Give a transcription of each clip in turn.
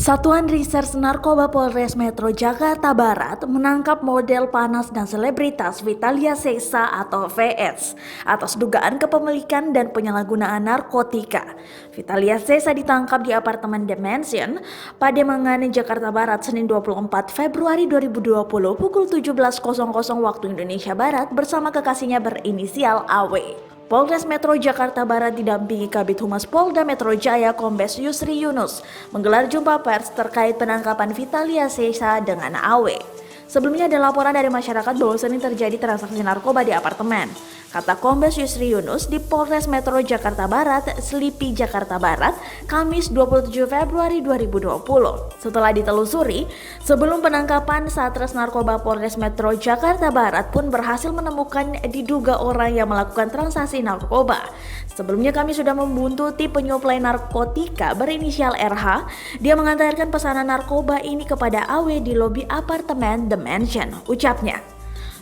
Satuan Reserse Narkoba Polres Metro Jakarta Barat menangkap model panas dan selebritas Vitalia Sesa atau VS atas dugaan kepemilikan dan penyalahgunaan narkotika. Vitalia Sesa ditangkap di apartemen The Mansion, Pademangan, Jakarta Barat, Senin 24 Februari 2020 pukul 17.00 waktu Indonesia Barat bersama kekasihnya berinisial AW. Polres Metro Jakarta Barat didampingi Kabid Humas Polda Metro Jaya Kombes Yusri Yunus menggelar jumpa pers terkait penangkapan Vitalia Sesa dengan AW. Sebelumnya ada laporan dari masyarakat bahwa sering terjadi transaksi narkoba di apartemen. Kata Kombes Yusri Yunus di Polres Metro Jakarta Barat, Selipi, Jakarta Barat, Kamis 27 Februari 2020. Setelah ditelusuri, sebelum penangkapan, Satres Narkoba Polres Metro Jakarta Barat pun berhasil menemukan diduga orang yang melakukan transaksi narkoba. Sebelumnya kami sudah membuntuti penyuplai narkotika berinisial RH. Dia mengantarkan pesanan narkoba ini kepada AW di lobi apartemen The Mansion, ucapnya.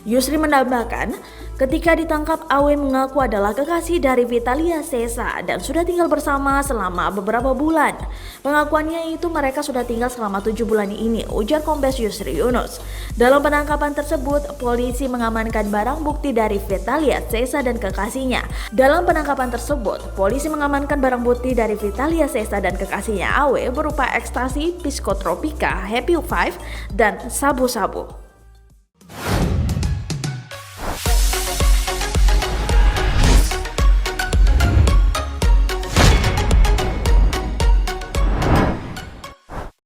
Yusri menambahkan, ketika ditangkap AW mengaku adalah kekasih dari Vitalia Sesa dan sudah tinggal bersama selama beberapa bulan. Pengakuannya itu mereka sudah tinggal selama 7 bulan ini, ujar Kombes Yusri Yunus. Dalam penangkapan tersebut, polisi mengamankan barang bukti dari Vitalia Sesa dan kekasihnya. Dalam penangkapan tersebut, polisi mengamankan barang bukti dari Vitalia Sesa dan kekasihnya AW berupa ekstasi, psikotropika, Happy Five, dan sabu-sabu.